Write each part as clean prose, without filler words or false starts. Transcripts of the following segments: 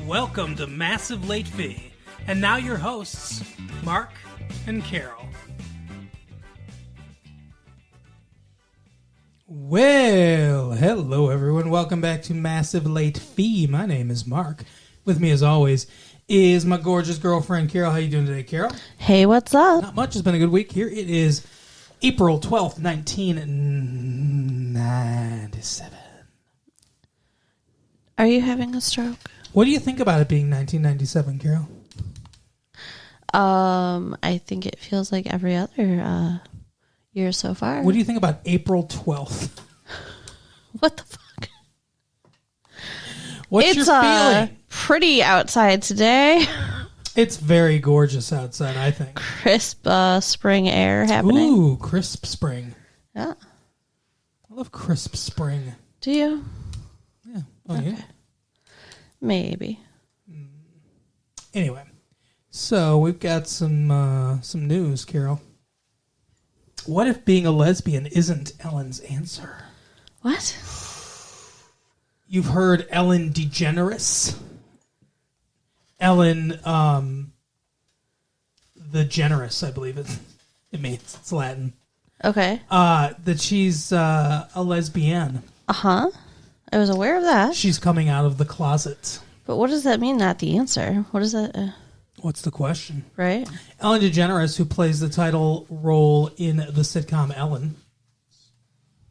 Welcome to Massive Late Fee. And now your hosts, Mark and Carol. Well, hello everyone. Welcome back to Massive Late Fee. My name is Mark. With me as always is my gorgeous girlfriend, Carol. How you doing today, Carol? Hey, what's up? Not much. It's been a good week here. It is April 12th, 1997. Are you having a stroke? What do you think about it being 1997, Carol? I think it feels like every other year so far. What do you think about April 12th? What the fuck? What's your feeling? Pretty outside today. It's very gorgeous outside, I think. Crisp spring air happening. Ooh, crisp spring. Yeah. I love crisp spring. Do you? Yeah. Oh, okay. yeah. Maybe. Anyway, so we've got some news, Carol. What if being a lesbian isn't Ellen's answer? What? You've heard Ellen DeGeneres. Ellen, the generous, I believe it means. It's Latin. Okay. That she's a lesbian. Uh-huh. I was aware of that. She's coming out of the closet. But what does that mean, not the answer? What is that? What's the question? Right? Ellen DeGeneres, who plays the title role in the sitcom Ellen,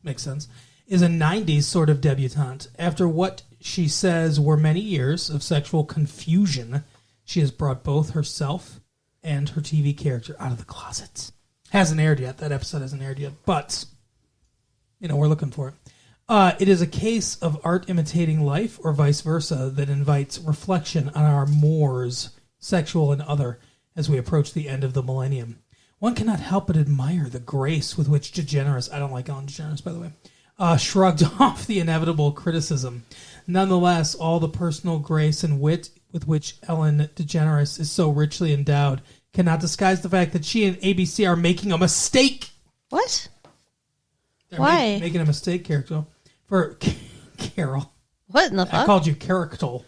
makes sense, is a 90s sort of debutante. After what she says were many years of sexual confusion, she has brought both herself and her TV character out of the closet. Hasn't aired yet. That episode hasn't aired yet. But, we're looking for it. It is a case of art imitating life or vice versa that invites reflection on our mores, sexual and other, as we approach the end of the millennium. One cannot help but admire the grace with which DeGeneres, I don't like Ellen DeGeneres, by the way, shrugged off the inevitable criticism. Nonetheless, all the personal grace and wit with which Ellen DeGeneres is so richly endowed cannot disguise the fact that she and ABC are making a mistake. What? They're Why? making a mistake, character. For Carol. What in the fuck? I called you character.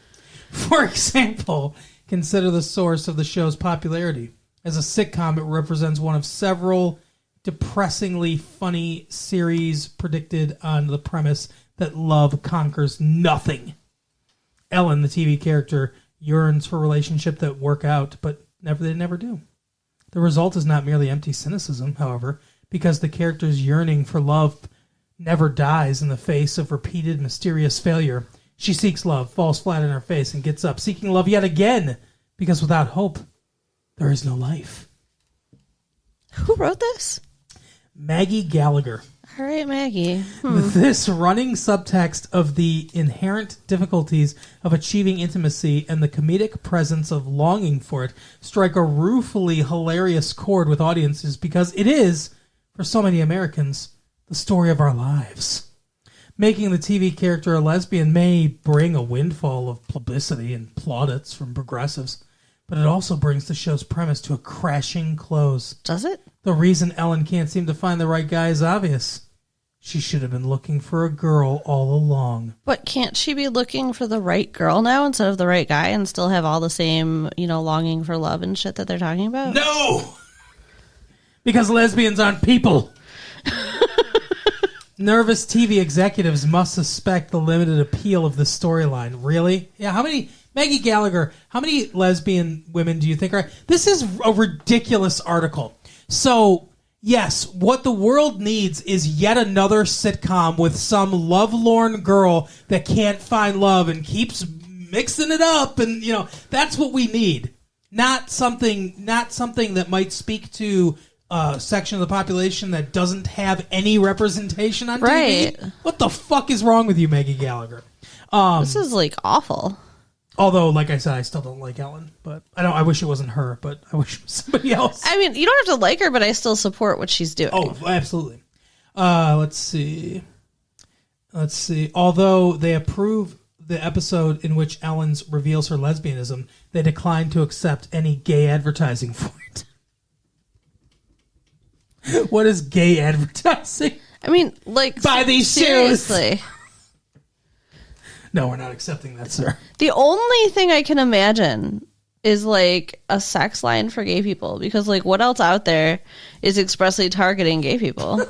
For example, consider the source of the show's popularity. As a sitcom, it represents one of several depressingly funny series predicted on the premise that love conquers nothing. Ellen, the TV character, yearns for relationships that work out, but they never do. The result is not merely empty cynicism, however, because the character's yearning for love never dies in the face of repeated mysterious failure. She seeks love, falls flat on her face, and gets up, seeking love yet again, because without hope, there is no life. Who wrote this? Maggie Gallagher. All right, Maggie. This running subtext of the inherent difficulties of achieving intimacy and the comedic presence of longing for it strike a ruefully hilarious chord with audiences because it is, for so many Americans, the story of our lives. Making the TV character a lesbian may bring a windfall of publicity and plaudits from progressives, but it also brings the show's premise to a crashing close. Does it? The reason Ellen can't seem to find the right guy is obvious. She should have been looking for a girl all along. But can't she be looking for the right girl now instead of the right guy and still have all the same, longing for love and shit that they're talking about? No! Because lesbians aren't people. Nervous TV executives must suspect the limited appeal of the storyline. Really? Yeah, Maggie Gallagher, how many lesbian women do you think are... This is a ridiculous article. So, yes, what the world needs is yet another sitcom with some lovelorn girl that can't find love and keeps mixing it up. And, that's what we need. Not something that might speak to... section of the population that doesn't have any representation on right. TV. What the fuck is wrong with you, Maggie Gallagher? This is awful. Although, like I said, I still don't like Ellen, but I wish it wasn't her, but I wish it was somebody else. I mean, you don't have to like her, but I still support what she's doing. Oh, absolutely. Let's see. Although they approve the episode in which Ellen reveals her lesbianism, they decline to accept any gay advertising for it. What is gay advertising? I mean, buy these seriously. shoes. No, we're not accepting that, sir. The only thing I can imagine is like a sex line for gay people, because like what else out there is expressly targeting gay people?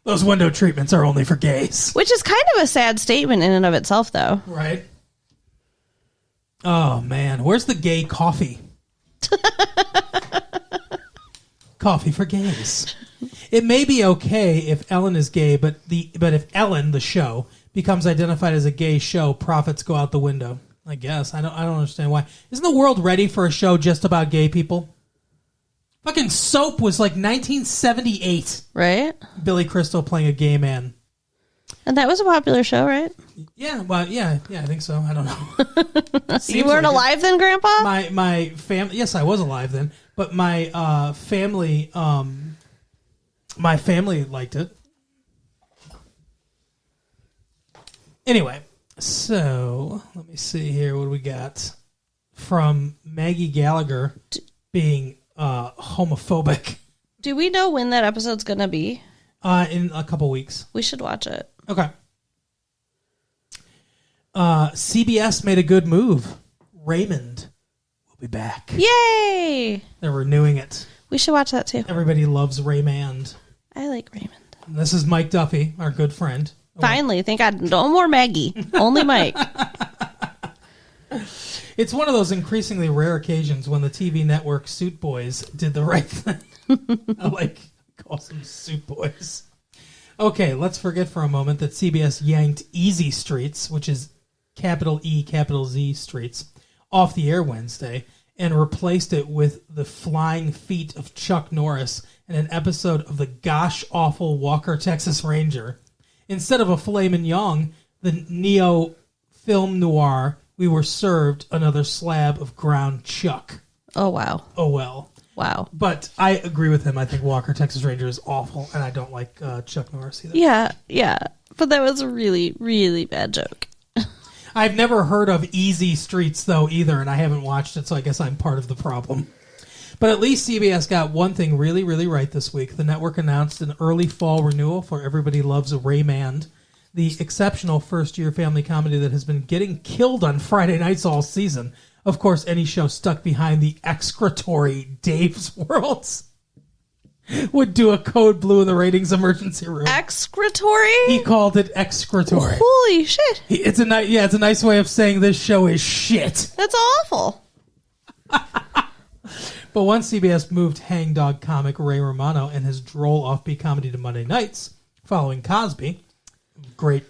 Those window treatments are only for gays. Which is kind of a sad statement in and of itself, though. Right. Oh, man. Where's the gay coffee? Coffee for gays. It may be okay if Ellen is gay, but if Ellen, the show, becomes identified as a gay show, profits go out the window. I guess. I don't understand why. Isn't the world ready for a show just about gay people? Fucking Soap was like 1978. Right? Billy Crystal playing a gay man. And that was a popular show, right? Yeah, well, yeah, I think so. I don't know. You weren't alive then, Grandpa? My family. Yes, I was alive then, but my family liked it. Anyway, so let me see here. What do we got from Maggie Gallagher being homophobic? Do we know when that episode's going to be? In a couple weeks. We should watch it. Okay. CBS made a good move. Raymond will be back. Yay! They're renewing it. We should watch that too. Everybody loves Raymond. I like Raymond. And this is Mike Duffy, our good friend. Finally, thank God. No more Maggie. Only Mike. It's one of those increasingly rare occasions when the TV network Suit Boys did the right thing. I call them Suit Boys. Okay, let's forget for a moment that CBS yanked Easy Streets, which is capital E, capital Z Streets, off the air Wednesday and replaced it with the flying feet of Chuck Norris in an episode of the gosh-awful Walker, Texas Ranger. Instead of a filet mignon, the neo-film noir, we were served another slab of ground chuck. Oh, wow. Oh, well. Wow. But I agree with him. I think Walker, Texas Ranger is awful, and I don't like Chuck Norris either. Yeah. But that was a really, really bad joke. I've never heard of Easy Streets, though, either, and I haven't watched it, so I guess I'm part of the problem. But at least CBS got one thing really, really right this week. The network announced an early fall renewal for Everybody Loves Raymond, the exceptional first-year family comedy that has been getting killed on Friday nights all season. Of course, any show stuck behind the excretory Dave's Worlds would do a code blue in the ratings emergency room. Excretory? He called it excretory. Holy shit. It's a nice way of saying this show is shit. That's awful. But once CBS moved hangdog comic Ray Romano and his droll offbeat comedy to Monday nights, following Cosby, great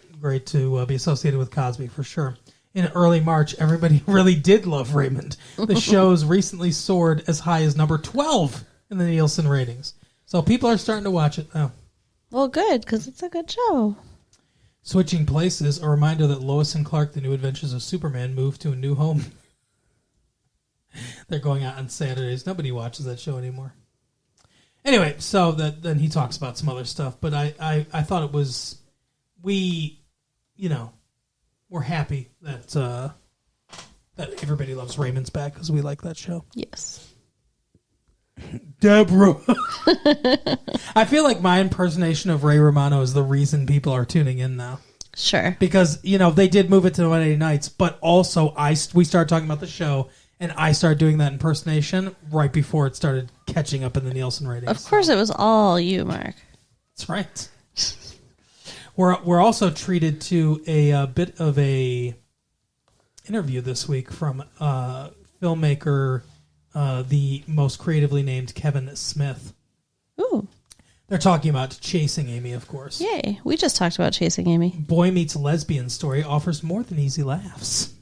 to be associated with Cosby for sure. In early March, everybody really did love Raymond. The show's recently soared as high as number 12 in the Nielsen ratings. So people are starting to watch it now. Well, good, because it's a good show. Switching places, a reminder that Lois and Clark, The New Adventures of Superman, moved to a new home. They're going out on Saturdays. Nobody watches that show anymore. Anyway, so then he talks about some other stuff, but I thought it was, we're happy that Everybody Loves Raymond's back because we like that show. Yes. Deborah. I feel like my impersonation of Ray Romano is the reason people are tuning in now. Sure. Because, they did move it to Monday nights, but also we started talking about the show, and I started doing that impersonation right before it started catching up in the Nielsen ratings. Of course, it was all you, Mark. That's right. We're also treated to a bit of a interview this week from filmmaker, the most creatively named Kevin Smith. Ooh. They're talking about Chasing Amy, of course. Yay. We just talked about Chasing Amy. Boy Meets Lesbian story offers more than easy laughs.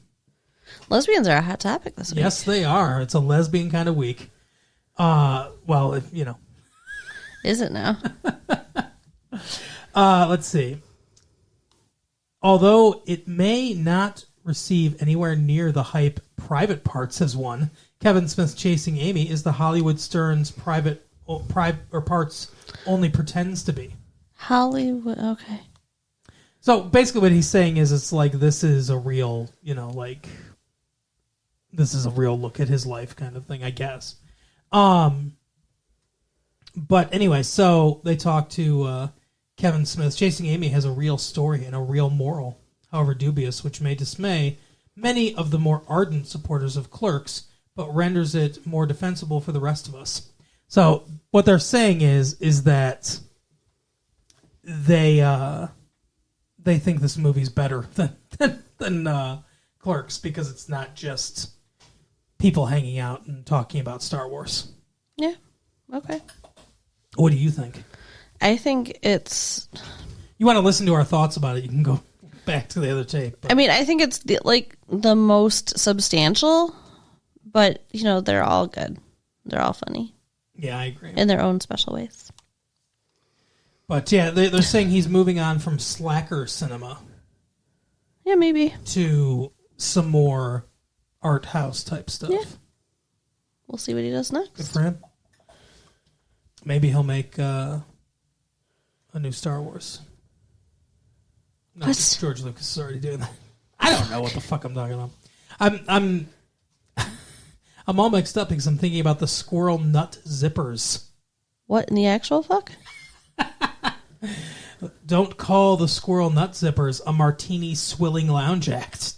Lesbians are a hot topic this week. Yes, they are. It's a lesbian kind of week. Is it now? Let's see. Although it may not receive anywhere near the hype Private Parts has won, Kevin Smith's Chasing Amy is the Hollywood Stern's Parts only pretends to be. Hollywood, okay. So basically what he's saying is it's like this is a real, this is a real look at his life kind of thing, I guess. But anyway, so they talked to Kevin Smith. Chasing Amy has a real story and a real moral. however dubious, which may dismay many of the more ardent supporters of Clerks, but renders it more defensible for the rest of us. So what they're saying is that they think this movie's better than Clerks because it's not just people hanging out and talking about Star Wars. Yeah. Okay. What do you think? I think it's... You want to listen to our thoughts about it, you can go back to the other tape. But. I mean, I think it's the most substantial, but, they're all good. They're all funny. Yeah, I agree. In their own special ways. But, yeah, they're saying he's moving on from slacker cinema. Yeah, maybe. To some more art house type stuff. Yeah. We'll see what he does next. Good for him. Maybe he'll make a new Star Wars. No, George Lucas is already doing that. I don't know what the fuck I'm talking about. I'm all mixed up because I'm thinking about the Squirrel Nut Zippers. What in the actual fuck? Don't call the Squirrel Nut Zippers a martini swilling lounge act.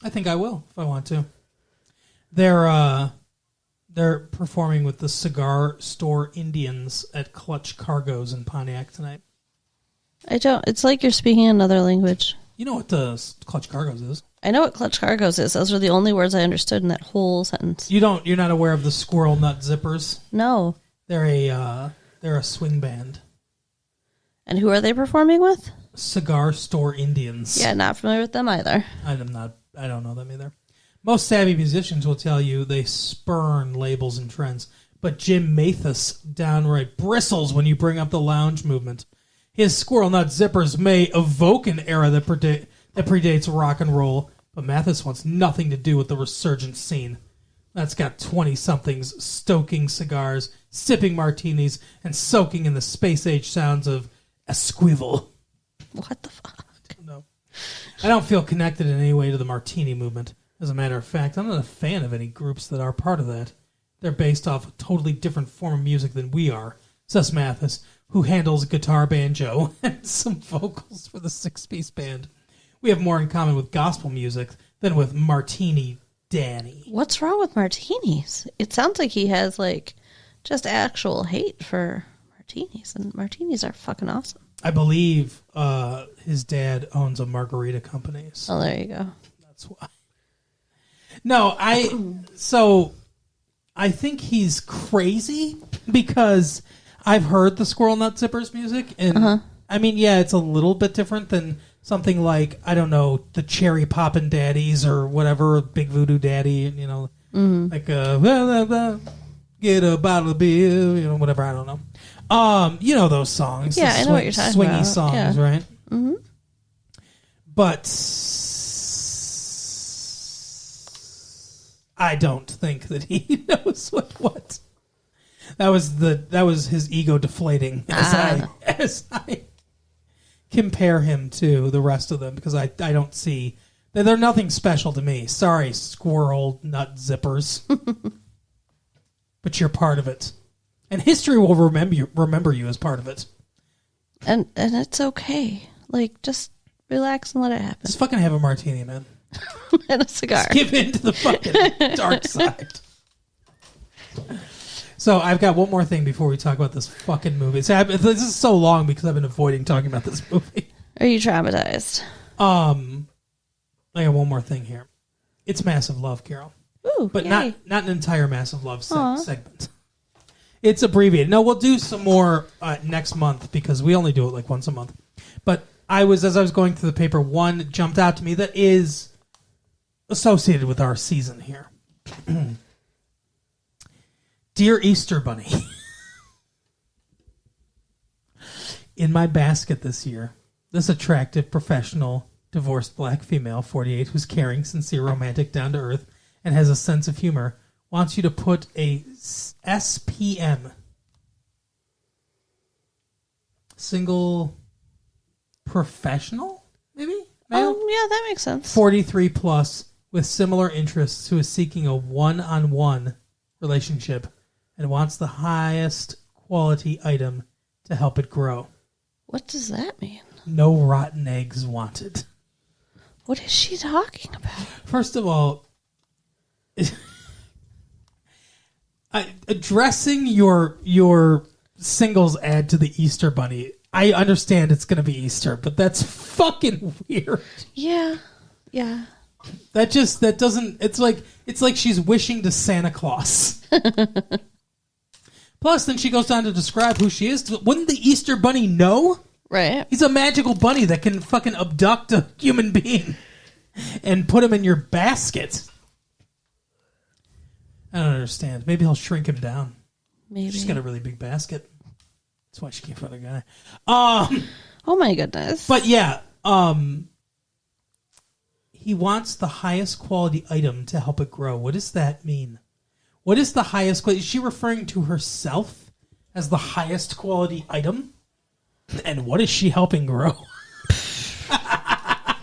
I think I will if I want to. They're performing with the Cigar Store Indians at Clutch Cargoes in Pontiac tonight. I don't. It's like you're speaking another language. You know what the Clutch Cargoes is? I know what Clutch Cargoes is. Those are the only words I understood in that whole sentence. You're not aware of the Squirrel Nut Zippers? No. They're a swing band. And who are they performing with? Cigar Store Indians. Yeah, not familiar with them either. I don't know them either. Most savvy musicians will tell you they spurn labels and trends, but Jim Mathis downright bristles when you bring up the lounge movement. His Squirrel Nut Zippers may evoke an era that predates rock and roll, but Mathis wants nothing to do with the resurgent scene. That's got 20-somethings stoking cigars, sipping martinis, and soaking in the space-age sounds of a squivel. What the fuck? No. I don't feel connected in any way to the martini movement. As a matter of fact, I'm not a fan of any groups that are part of that. They're based off a totally different form of music than we are, says Mathis, who handles guitar banjo and some vocals for the six-piece band. We have more in common with gospel music than with Martini Danny. What's wrong with martinis? It sounds like he has, just actual hate for martinis, and martinis are fucking awesome. I believe his dad owns a margarita company. So oh, there you go. That's why. No, I think he's crazy because I've heard the Squirrel Nut Zippers music, and I mean, yeah, it's a little bit different than something like, I don't know, the Cherry Poppin' Daddies or whatever, Big Voodoo Daddy, like get a bottle of beer, whatever, I don't know. Those songs. Yeah, I know what you're talking swingy about. songs, Yeah. Right? Mm-hmm. But I don't think that he knows what. That was his ego deflating as I compare him to the rest of them, because I don't see they're nothing special to me. Sorry, Squirrel Nut Zippers, but you're part of it, and history will remember you as part of it. And it's okay. Just relax and let it happen. Just fucking have a martini, man. And a cigar. Just give in to the fucking dark side. So I've got one more thing before we talk about this fucking movie. This is so long because I've been avoiding talking about this movie. Are you traumatized? I got one more thing here. It's Massive Love, Carol. Ooh, but yay. not an entire Massive Love segment. It's abbreviated. No, we'll do some more next month because we only do it once a month. But as I was going through the paper, one jumped out to me that is associated with our season here. Dear Easter Bunny, in my basket this year, this attractive, professional, divorced black female, 48, who's caring, sincere, romantic, down to earth, and has a sense of humor, wants you to put a SPM, single professional, maybe? Male? Yeah, that makes sense. 43 plus, with similar interests, who is seeking a one-on-one relationship and wants the highest quality item to help it grow. What does that mean? No rotten eggs wanted. What is she talking about? First of all, addressing your singles ad to the Easter Bunny, I understand it's going to be Easter, but that's fucking weird. Yeah. That doesn't. It's like she's wishing to Santa Claus. Plus, then she goes down to describe who she is. Wouldn't the Easter Bunny know? Right. He's a magical bunny that can fucking abduct a human being and put him in your basket. I don't understand. Maybe he'll shrink him down. Maybe. She's got a really big basket. That's why she can't find a guy. Oh my goodness. But yeah, he wants the highest quality item to help it grow. What does that mean? What is the highest quality? Is she referring to herself as the highest quality item? And what is she helping grow? I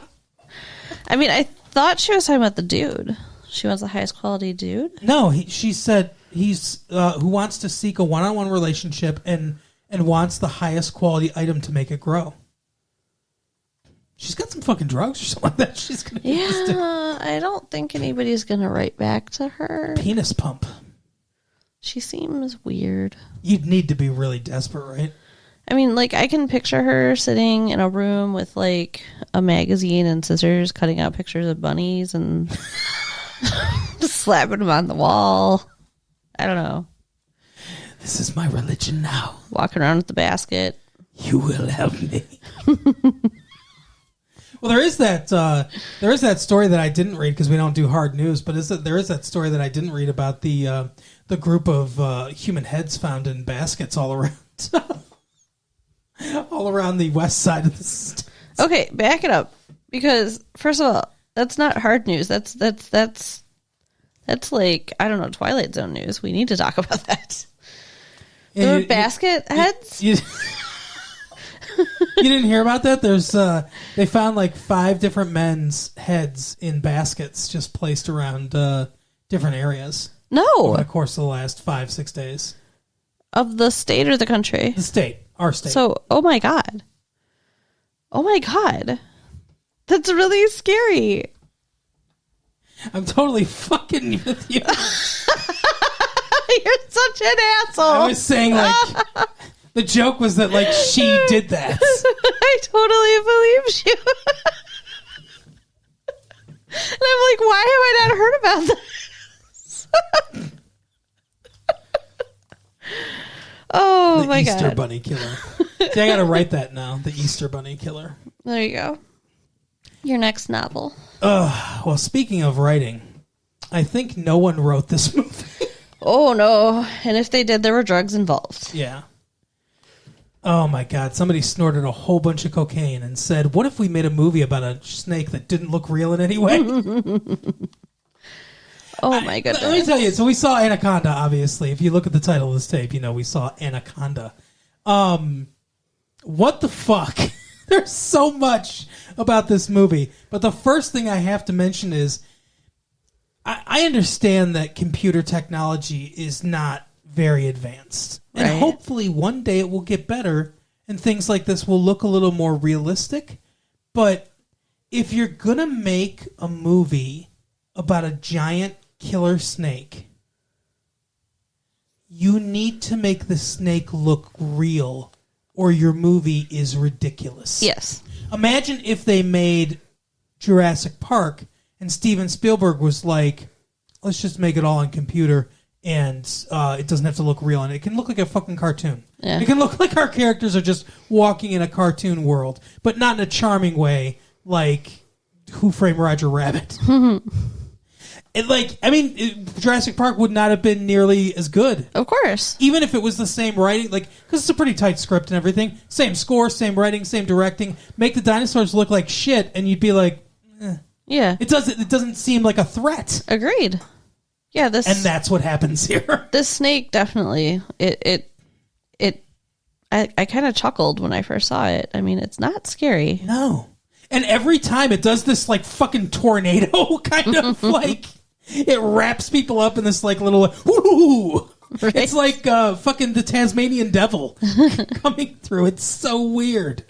mean, I thought she was talking about the dude. She wants the highest quality dude? No, she said he's who wants to seek a one-on-one relationship and wants the highest quality item to make it grow. She's got some fucking drugs or something like that. She's gonna I don't think anybody's gonna write back to her. Penis pump. She seems weird. You'd need to be really desperate, right? I mean, like, I can picture her sitting in a room with, like, a magazine and scissors, cutting out pictures of bunnies and just slapping them on the wall. I don't know. This is my religion now. Walking around with the basket. You will help me. Well, there is that story that I didn't read because we don't do hard news, but there is that story that I didn't read about the group of human heads found in baskets all around. All around the west side of the state. Okay, back it up. Because, first of all, that's not hard news. That's like, I don't know, Twilight Zone news. We need to talk about that. There were basket heads? You didn't hear about that? There's they found like 5 different men's heads in baskets just placed around different areas. No. Over the course of the last 5-6 days. Of the state or the country? The state. Our state. So, oh my God. Oh my God. That's really scary. I'm totally fucking with you. You're such an asshole. I was saying, like, the joke was that, like, she did that. I totally believed you. And I'm like, why have I not heard about this? Oh, the my Easter God. Easter Bunny Killer. See, I gotta write that now. The Easter Bunny Killer. There you go. Your next novel. Well, speaking of writing, I think no one wrote this movie. Oh, no. And if they did, there were drugs involved. Yeah. Oh, my God. Somebody snorted a whole bunch of cocaine and said, what if we made a movie about a snake that didn't look real in any way? Oh, my goodness. Let me tell you. So we saw Anaconda, obviously. If you look at the title of this tape, you know we saw Anaconda. What the fuck? There's so much about this movie. But the first thing I have to mention is I understand that computer technology is not very advanced. And Right. hopefully one day it will get better and things like this will look a little more realistic. But if you're going to make a movie about a giant killer snake, you need to make the snake look real or your movie is ridiculous. Yes. Imagine if they made Jurassic Park and Steven Spielberg was like, let's just make it all on computer and it doesn't have to look real and it can look like a fucking cartoon. Yeah. It can look like our characters are just walking in a cartoon world, but not in a charming way like Who Framed Roger Rabbit. Jurassic Park would not have been nearly as good. Of course. Even if it was the same writing, like, because it's a pretty tight script and everything. Same score, same writing, same directing. Make the dinosaurs look like shit, and you'd be like, eh. Yeah. It doesn't seem like a threat. Agreed. Yeah, And that's what happens here. this snake definitely I kind of chuckled when I first saw it. I mean, it's not scary. No. And every time it does this, like, fucking tornado kind of, like, it wraps people up in this, like, little, whoo! Right. It's like fucking the Tasmanian devil coming through. It's so weird.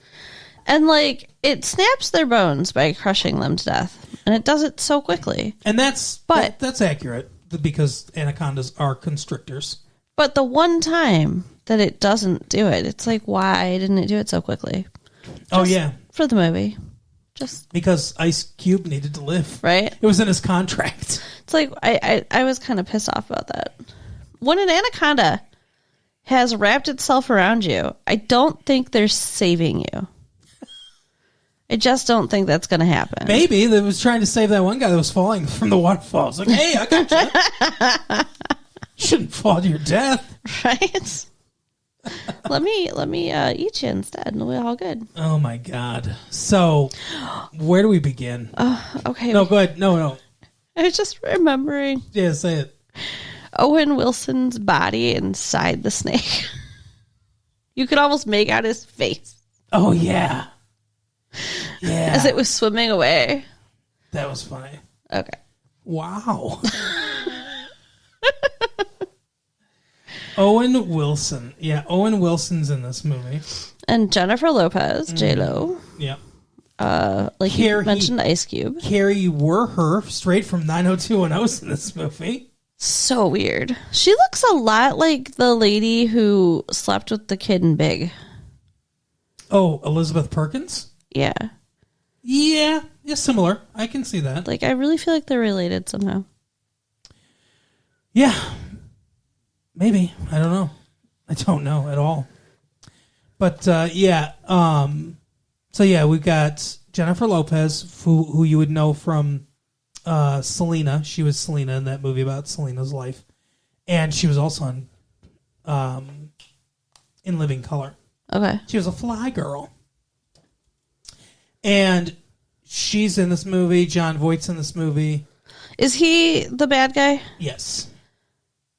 And like It snaps their bones by crushing them to death, and it does it so quickly. And that's accurate because anacondas are constrictors. But the one time that it doesn't do it, it's like, why didn't it do it so quickly? For the movie. Just because Ice Cube needed to live. Right? It was in his contract. It's like, I was kind of pissed off about that. When an anaconda has wrapped itself around you, I don't think they're saving you. I just don't think that's going to happen. Maybe they was trying to save that one guy that was falling from the waterfall. It's like, hey, I got you. Shouldn't fall to your death. Right? let me eat you instead, and we'll be all good. Oh my God! So, where do we begin? Okay. No, go ahead. No. I was just remembering. Yeah, say it. Owen Wilson's body inside the snake. You could almost make out his face. Oh yeah. Yeah. As it was swimming away. That was funny. Okay. Wow. Owen Wilson. Yeah, Owen Wilson's in this movie. And Jennifer Lopez, J-Lo. Yeah. Like you mentioned, Ice Cube. Carrie Werher, straight from 90210's in this movie. So weird. She looks a lot like the lady who slept with the kid in Big. Oh, Elizabeth Perkins? Yeah. Yeah, similar. I can see that. Like, I really feel like they're related somehow. Yeah. Maybe. I don't know. I don't know at all. But, yeah. So, yeah, we've got Jennifer Lopez, who you would know from Selena. She was Selena in that movie about Selena's life. And she was also in Living Color. Okay. She was a fly girl. And she's in this movie. Jon Voight's in this movie. Is he the bad guy? Yes.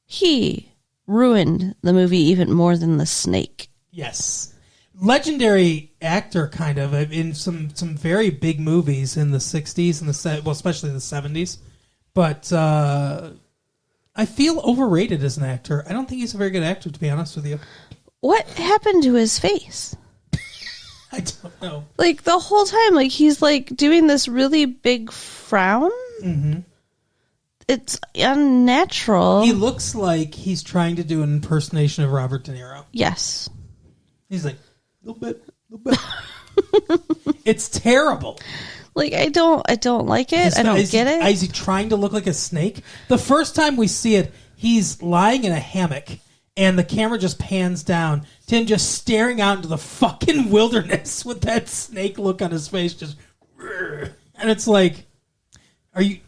He ruined the movie even more than the snake. Yes. Legendary actor, kind of, in some very big movies in the 60s and especially the 70s. But I feel overrated as an actor. I don't think he's a very good actor, to be honest with you. What happened to his face? I don't know. Like, the whole time, like, he's, like, doing this really big frown. Mm-hmm. It's unnatural. He looks like he's trying to do an impersonation of Robert De Niro. Yes. He's like, a little bit. It's terrible. Like, I don't like it. I don't get it. Is he trying to look like a snake? The first time we see it, he's lying in a hammock, and the camera just pans down to him just staring out into the fucking wilderness with that snake look on his face, just, and it's like, are you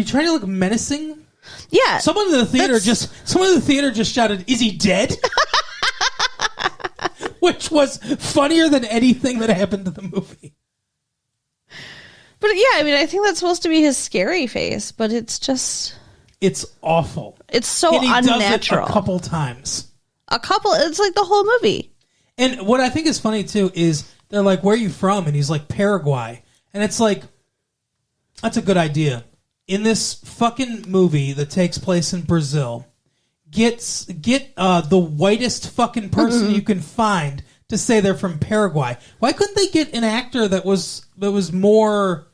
trying to look menacing? Yeah. Someone in the theater just shouted, "Is he dead?" Which was funnier than anything that happened to the movie. But yeah, I mean, I think that's supposed to be his scary face, but it's just... It's awful. It's so and he unnatural. Does it a couple times. It's like the whole movie. And what I think is funny, too, is they're like, "Where are you from?" And he's like, "Paraguay." And it's like, that's a good idea. In this fucking movie that takes place in Brazil, get the whitest fucking person you can find to say they're from Paraguay. Why couldn't they get an actor that was more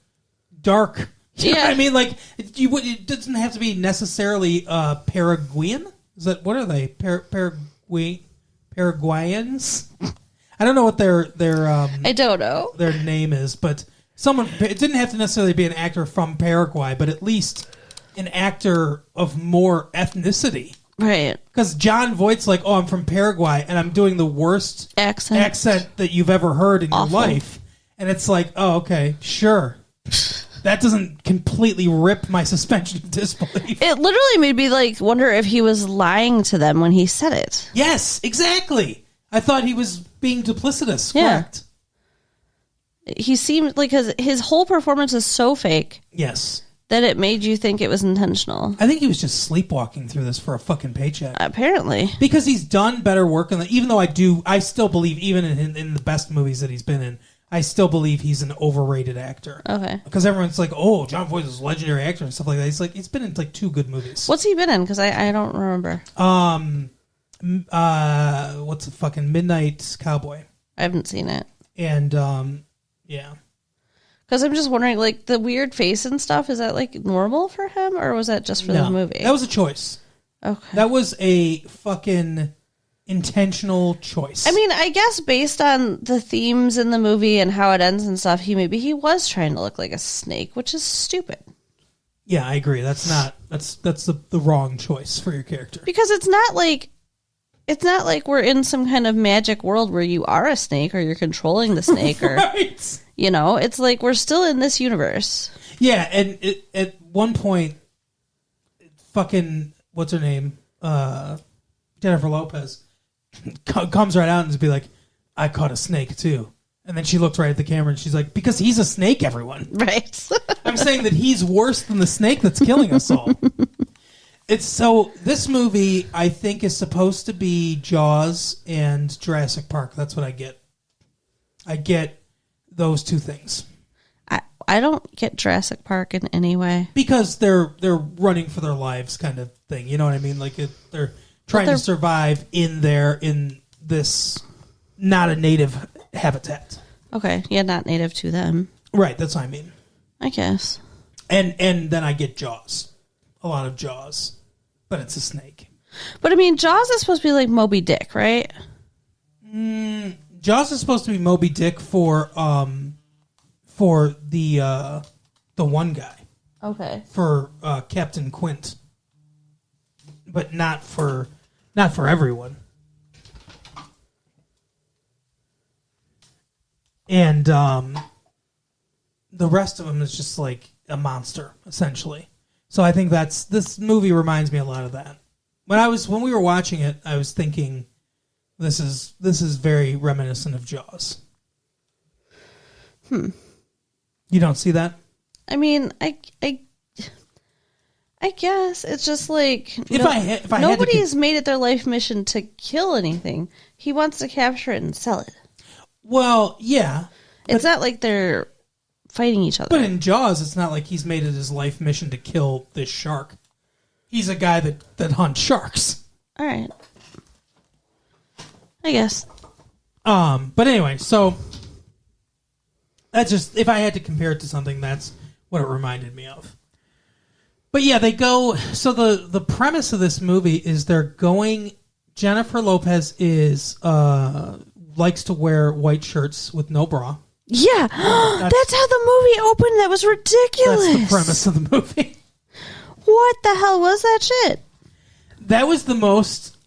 dark? You know what I mean? Like, it doesn't have to be necessarily Paraguayan. Is that, what are they? Paraguayans? I don't know what their I don't know their name is, but it didn't have to necessarily be an actor from Paraguay, but at least an actor of more ethnicity. Right. Because Jon Voight's like, "Oh, I'm from Paraguay, and I'm doing the worst accent that you've ever heard in your life." And it's like, oh, okay, sure. That doesn't completely rip my suspension of disbelief. It literally made me like wonder if he was lying to them when he said it. Yes, exactly. I thought he was being duplicitous. Yeah. Correct. He seemed like, because his whole performance is so fake. Yes. That it made you think it was intentional. I think he was just sleepwalking through this for a fucking paycheck. Apparently. Because he's done better work on even though I still believe, even in the best movies that he's been in, I still believe he's an overrated actor. Okay. Because everyone's like, "Oh, Jon Voight is a legendary actor," and stuff like that. He's been in like 2 good movies. What's he been in? Because I don't remember. What's the fucking Midnight Cowboy? I haven't seen it. And Yeah. Because I'm just wondering, like, the weird face and stuff, is that, like, normal for him, or was that just for the movie? That was a choice. Okay. That was a fucking intentional choice. I mean, I guess based on the themes in the movie and how it ends and stuff, he was trying to look like a snake, which is stupid. Yeah, I agree. That's the wrong choice for your character. Because it's not like we're in some kind of magic world where you are a snake or you're controlling the snake or right. You know, it's like we're still in this universe. Yeah, and at one point, fucking what's her name, Jennifer Lopez, comes right out and just be like, "I caught a snake too," and then she looked right at the camera and she's like, "Because he's a snake, everyone." Right. I'm saying that he's worse than the snake that's killing us all. This movie, I think, is supposed to be Jaws and Jurassic Park. That's what I get. I get those two things. I don't get Jurassic Park in any way. Because they're running for their lives kind of thing. You know what I mean? Like they're trying to survive in this not a native habitat. Okay. Yeah, not native to them. Right, that's what I mean. I guess. And then I get Jaws. A lot of Jaws. But it's a snake. But I mean, Jaws is supposed to be like Moby Dick, right? Jaws is supposed to be Moby Dick for the one guy. Okay. For Captain Quint. But not for everyone. And the rest of them is just like a monster, essentially. So I think this movie reminds me a lot of that. When we were watching it, I was thinking this is very reminiscent of Jaws. You don't see that? I mean, I guess it's just like nobody's made it their life mission to kill anything. He wants to capture it and sell it. Well, yeah. It's not like they're fighting each other. But in Jaws, it's not like he's made it his life mission to kill this shark. He's a guy that hunts sharks. All right. I guess. But anyway, so that's just, if I had to compare it to something, that's what it reminded me of. But yeah, they go, so the premise of this movie is Jennifer Lopez is likes to wear white shirts with no bra. Yeah, that's how the movie opened. That was ridiculous. That's the premise of the movie. What the hell was that shit? That was the most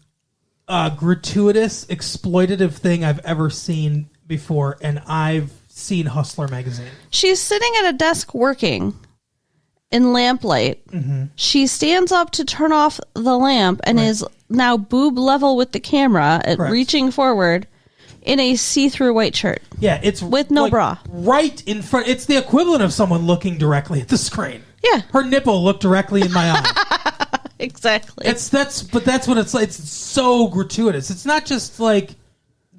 gratuitous, exploitative thing I've ever seen before, and I've seen Hustler magazine. She's sitting at a desk working in lamplight. Mm-hmm. She stands up to turn off the lamp and is now boob level with the camera, reaching forward. In a see-through white shirt. Yeah, it's with no bra. Right in front. It's the equivalent of someone looking directly at the screen. Yeah. Her nipple looked directly in my eye. Exactly. But that's what it's like. It's so gratuitous. It's not just like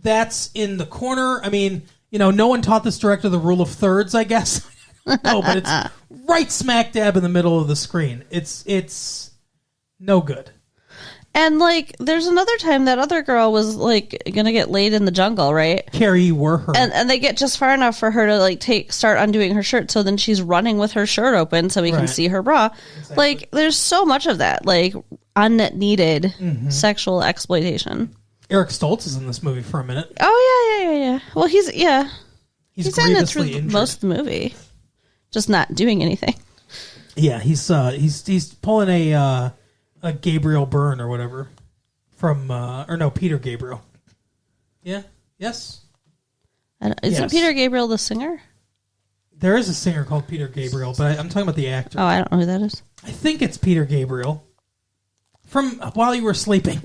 that's in the corner. I mean, no one taught this director the rule of thirds, I guess. No, but it's right smack dab in the middle of the screen. It's no good. And, like, there's another time that other girl was, like, gonna get laid in the jungle, right? Carrie were her. And they get just far enough for her to, like, start undoing her shirt, so then she's running with her shirt open so we can see her bra. Exactly. Like, there's so much of that, like, unneeded sexual exploitation. Eric Stoltz is in this movie for a minute. Oh, yeah. Well, he's in it through injured. most of the movie. Just not doing anything. Yeah, he's pulling a Gabriel Byrne or whatever from Peter Gabriel. Yeah. Yes. Isn't Peter Gabriel the singer? There is a singer called Peter Gabriel, but I'm talking about the actor. Oh, I don't know who that is. I think it's Peter Gabriel from While You Were Sleeping.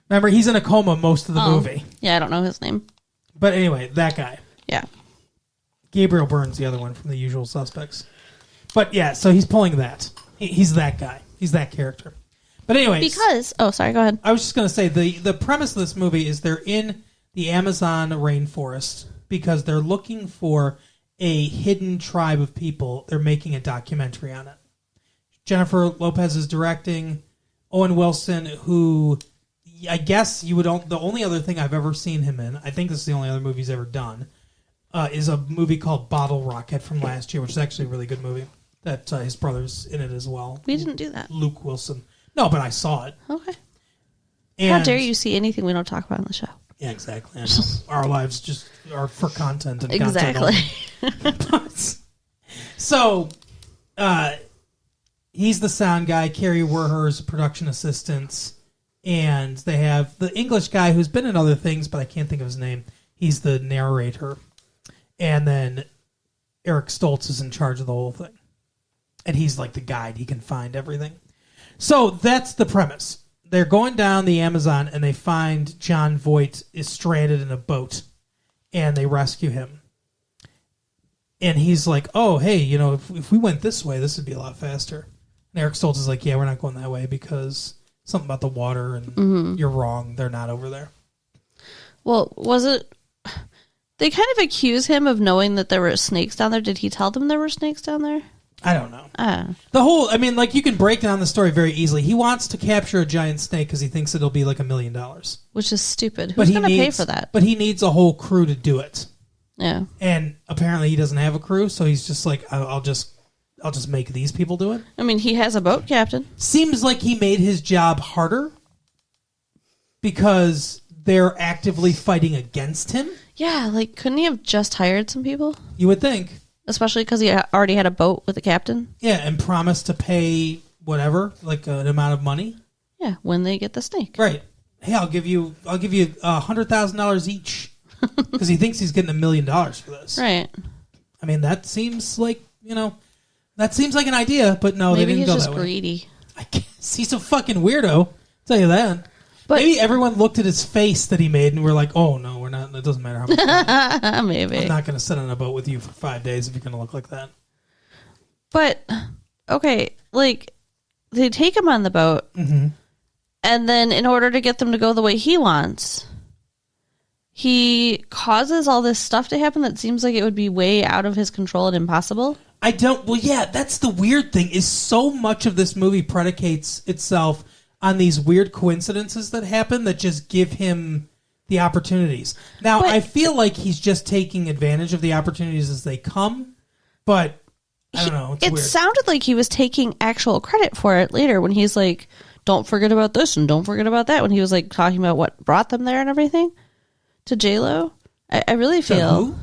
Remember, he's in a coma most of the movie. Yeah, I don't know his name. But anyway, that guy. Yeah. Gabriel Byrne's the other one from The Usual Suspects. But yeah, so he's pulling that. He's that guy. He's that character. But anyways. Sorry, go ahead. I was just going to say, the premise of this movie is they're in the Amazon rainforest because they're looking for a hidden tribe of people. They're making a documentary on it. Jennifer Lopez is directing. Owen Wilson, who I guess the only other thing I've ever seen him in, I think this is the only other movie he's ever done, is a movie called Bottle Rocket from last year, which is actually a really good movie. That his brother's in it as well. We didn't do that. Luke Wilson. No, but I saw it. Okay. And, how dare you see anything we don't talk about on the show? Yeah, exactly. I know. Our lives just are for content and exactly. Content only. So, he's the sound guy. Carrie Werher's production assistant. And they have the English guy who's been in other things, but I can't think of his name. He's the narrator. And then Eric Stoltz is in charge of the whole thing. And he's like the guide. He can find everything. So that's the premise. They're going down the Amazon and they find John Voight is stranded in a boat. And they rescue him. And he's like, oh, hey, you know, if we went this way, this would be a lot faster. And Eric Stoltz is like, yeah, we're not going that way because something about the water and you're wrong. They're not over there. Well, was it... They kind of accuse him of knowing that there were snakes down there. Did he tell them there were snakes down there? I don't know. The whole, I mean, like, you can break down the story very easily. He wants to capture a giant snake because he thinks it'll be like $1 million. Which is stupid. Who's going to pay for that? But he needs a whole crew to do it. Yeah. And apparently he doesn't have a crew, so he's just like, I'll just make these people do it. I mean, he has a boat captain. Seems like he made his job harder because they're actively fighting against him. Yeah, like, couldn't he have just hired some people? You would think. Especially because he already had a boat with a captain. Yeah, and promised to pay whatever, like an amount of money. Yeah, when they get the snake. Right. Hey, I'll give you $100,000 each because he thinks he's getting $1 million for this. Right. I mean, that seems like an idea, but no, maybe they didn't go that way. Maybe he's just greedy. I guess he's a fucking weirdo. I'll tell you that. But maybe everyone looked at his face that he made and were like, oh, no, we're not. It doesn't matter how much money. Maybe. I'm not going to sit on a boat with you for 5 days if you're going to look like that. But, okay, like, they take him on the boat, and then in order to get them to go the way he wants, he causes all this stuff to happen that seems like it would be way out of his control and impossible. Well, yeah, that's the weird thing, is so much of this movie predicates itself on these weird coincidences that happen that just give him the opportunities. Now, I feel like he's just taking advantage of the opportunities as they come, but I don't know. It sounded like he was taking actual credit for it later when he's like, don't forget about this and don't forget about that, when he was like talking about what brought them there and everything to J-Lo. I really feel... Who?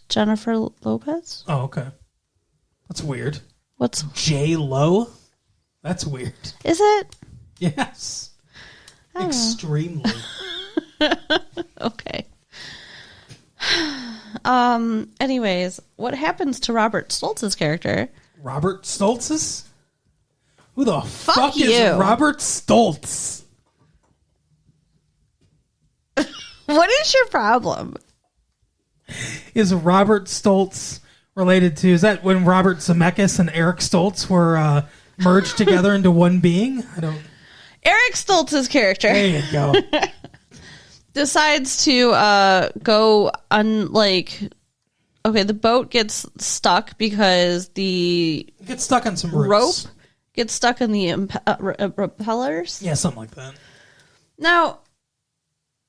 Jennifer Lopez. Oh, okay. That's weird. What's... J-Lo? That's weird. Is it? Yes. Extremely. Okay. Anyways, what happens to Robert Stoltz's character? Robert Stoltz's? Who the fuck you. is Robert Stoltz? What is your problem? Is Robert Stoltz related to... Is that when Robert Zemeckis and Eric Stoltz were merged together into one being? I don't... Eric Stoltz's character. There you go. Decides to go on, like... Okay, the boat gets stuck because the... Gets stuck on some roots. Rope gets stuck in the propellers. Yeah, something like that. Now,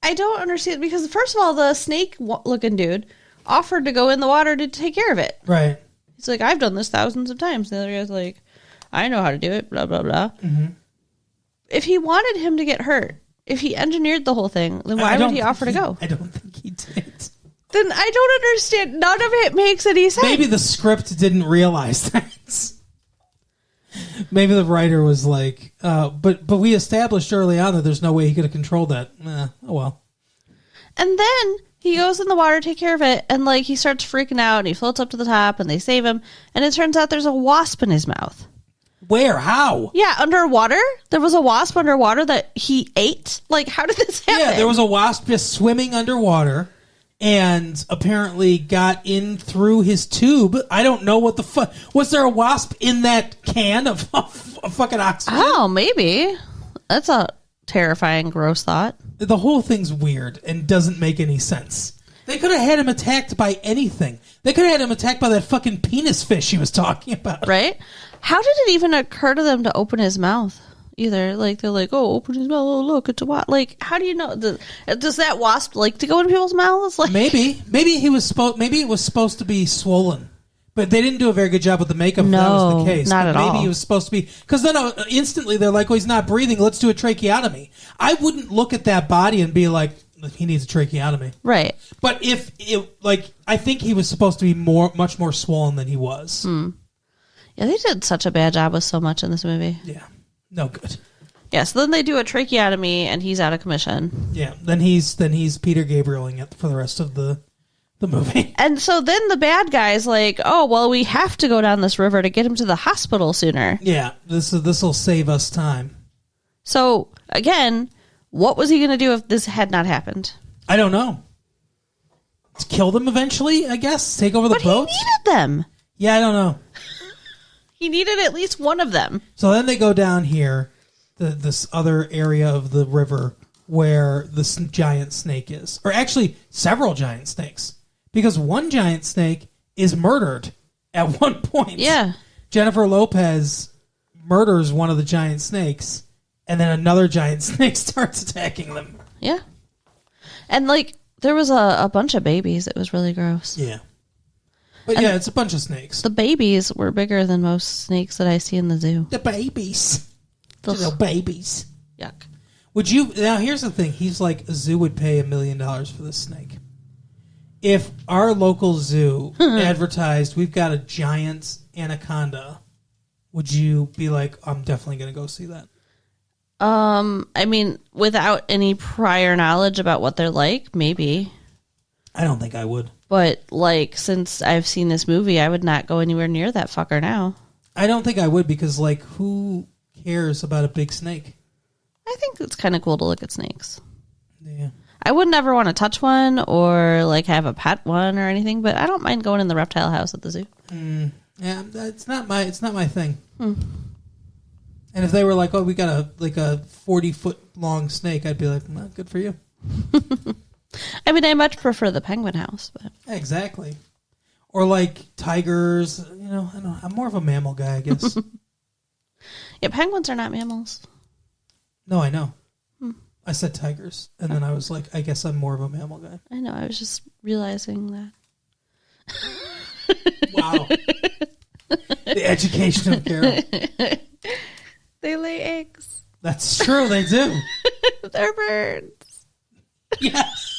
I don't understand, because first of all, the snake-looking dude offered to go in the water to take care of it. Right. He's like, I've done this thousands of times. The other guy's like, I know how to do it, blah, blah, blah. Mm-hmm. If he wanted him to get hurt, if he engineered the whole thing, then why would he offer to go? I don't think he did. Then I don't understand. None of it makes any sense. Maybe the script didn't realize that. Maybe the writer was like, but we established early on that there's no way he could have controlled that. Oh well. And then he goes in the water to take care of it, and like he starts freaking out, and he floats up to the top, and they save him, and it turns out there's a wasp in his mouth. Where? How? Yeah, underwater. There was a wasp underwater that he ate. Like, how did this happen? Yeah, there was a wasp just swimming underwater and apparently got in through his tube. I don't know what the fuck. Was there a wasp in that can of fucking oxygen? Oh, maybe. That's a terrifying, gross thought. The whole thing's weird and doesn't make any sense. They could have had him attacked by anything. They could have had him attacked by that fucking penis fish he was talking about. Right? How did it even occur to them to open his mouth? either. Like, they're like, oh, open his mouth, oh, look, it's a wasp. Like, how do you know? Does that wasp like to go in people's mouths? Like, maybe it was supposed to be swollen, but they didn't do a very good job with the makeup. If that was the case. Not at all. Maybe it was supposed to be, because then instantly they're like, "Oh, he's not breathing. Let's do a tracheotomy." I wouldn't look at that body and be like, "He needs a tracheotomy." Right. But if it I think he was supposed to be much more swollen than he was. Yeah, they did such a bad job with so much in this movie. Yeah, no good. Yeah, so then they do a tracheotomy, and he's out of commission. Yeah, then he's Peter Gabrieling it for the rest of the movie. And so then the bad guy's like, oh, well, we have to go down this river to get him to the hospital sooner. Yeah, this will save us time. So, again, what was he going to do if this had not happened? I don't know. Kill them eventually, I guess? Take over the boats? But he needed them. Yeah, I don't know. He needed at least one of them. So then they go down here, this other area of the river where the giant snake is. Or actually, several giant snakes. Because one giant snake is murdered at one point. Yeah. Jennifer Lopez murders one of the giant snakes, and then another giant snake starts attacking them. Yeah. And, like, there was a bunch of babies. It was really gross. Yeah. But yeah, it's a bunch of snakes. The babies were bigger than most snakes that I see in the zoo. The babies. The Ugh. little babies. Yuck. Would you... Now, here's the thing. He's like, a zoo would pay $1 million for this snake. If our local zoo advertised, we've got a giant anaconda, would you be like, I'm definitely going to go see that? I mean, without any prior knowledge about what they're like, maybe. I don't think I would. But, like, since I've seen this movie, I would not go anywhere near that fucker now. I don't think I would because, like, who cares about a big snake? I think it's kind of cool to look at snakes. Yeah. I would never want to touch one or, like, have a pet one or anything, but I don't mind going in the reptile house at the zoo. Yeah, it's not my thing. And if they were like, oh, we got a 40-foot long snake, I'd be like, well, good for you. I mean, I much prefer the penguin house, but Exactly. Or like tigers, you know, I'm more of a mammal guy, I guess. yeah, penguins are not mammals. No, I know. I said tigers, and then I was like, I guess I'm more of a mammal guy. I know, I was just realizing that. Wow. The education of Carol. They lay eggs. That's true, they do. They're birds. Yes.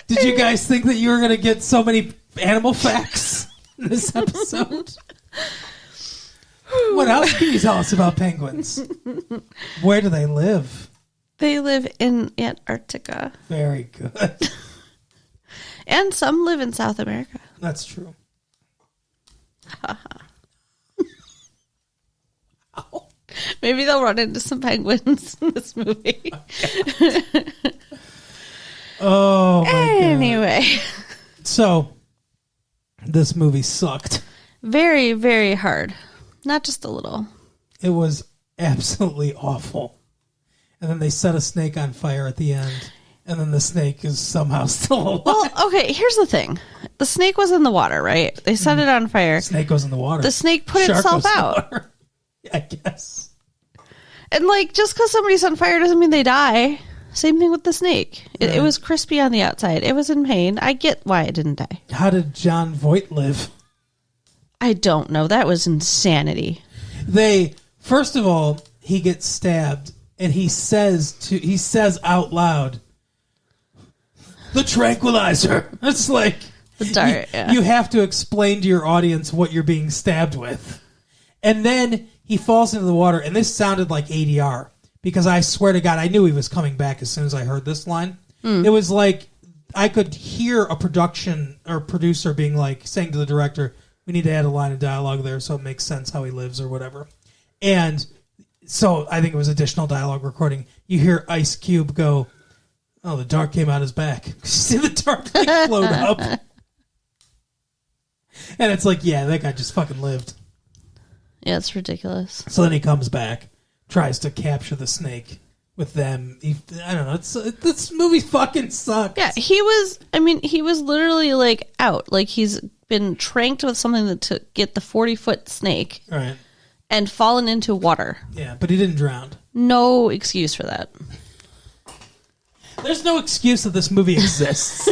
Did you guys think that you were going to get so many animal facts in this episode? What else can you tell us about penguins? Where do they live? They live in Antarctica. Very good. And some live in South America. That's true. Maybe they'll run into some penguins in this movie. Oh, my God. Anyway. So, this movie sucked. Very, very hard. Not just a little. It was absolutely awful. And then they set a snake on fire at the end. And then the snake is somehow still alive. Well, okay, here's the thing. The snake was in the water, right? They set it on fire. Snake goes in the water. The snake put Shark itself goes in the out. water. I guess. And, like, just because somebody's on fire doesn't mean they die. Same thing with the snake. It was crispy on the outside. It was in pain. I get why it didn't die. How did John Voight live? I don't know. That was insanity. First of all, he gets stabbed, and he says out loud, "The tranquilizer." It's like The dart, yeah. you have to explain to your audience what you're being stabbed with. And then he falls into the water, and this sounded like ADR, because I swear to God, I knew he was coming back as soon as I heard this line. It was like I could hear a production or producer being like, saying to the director, we need to add a line of dialogue there so it makes sense how he lives or whatever. And so I think it was additional dialogue recording. You hear Ice Cube go, "Oh, the dart came out his back." See the dart like float up. And it's like, yeah, that guy just fucking lived. Yeah, it's ridiculous. So then he comes back, tries to capture the snake, with them. I don't know. This movie fucking sucks. Yeah, he was literally like out. Like he's been tranked with something to get the 40-foot snake. Right. And fallen into water. Yeah, but he didn't drown. No excuse for that. There's no excuse that this movie exists.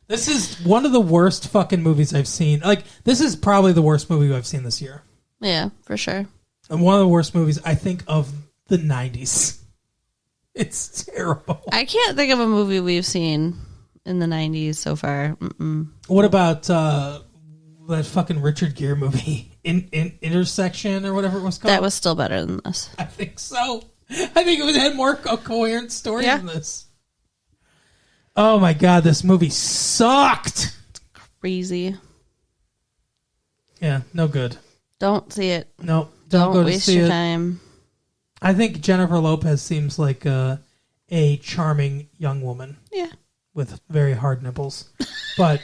This is one of the worst fucking movies I've seen. Like, this is probably the worst movie I've seen this year. Yeah, for sure. And one of the worst movies, I think, of the 90s. It's terrible. I can't think of a movie we've seen in the 90s so far. What about that fucking Richard Gere movie, Intersection, or whatever it was called? That was still better than this. I think so. I think it had more a coherent story than this. Oh my god, this movie sucked. It's crazy. Yeah, no good. Don't see it. No, don't go to waste see your it. time. I think Jennifer Lopez seems like a charming young woman. Yeah. With very hard nipples. But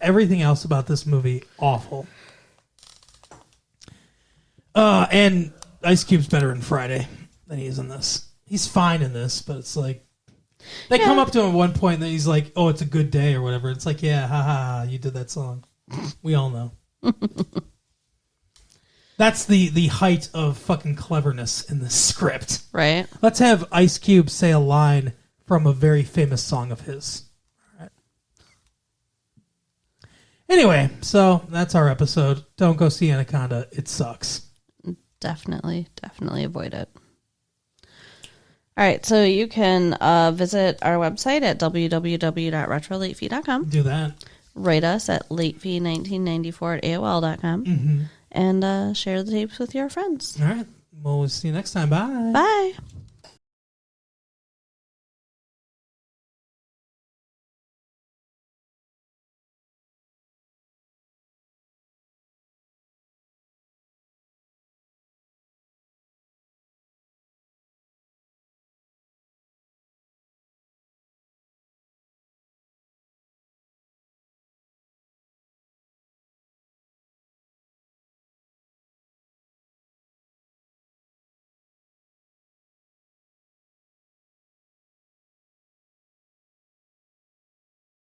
everything else about this movie, awful. And Ice Cube's better in Friday than he is in this. He's fine in this, but it's like they come up to him at one point and he's like, "Oh, it's a good day" or whatever. It's like, "Yeah, ha, you did that song." We all know. That's the height of fucking cleverness in this script. Right. Let's have Ice Cube say a line from a very famous song of his. All right. Anyway, so that's our episode. Don't go see Anaconda. It sucks. Definitely avoid it. All right, so you can visit our website at www.retrolatefee.com. Do that. Write us at latefee1994@aol.com. And share the tapes with your friends. All right. Well, we'll see you next time. Bye. Bye.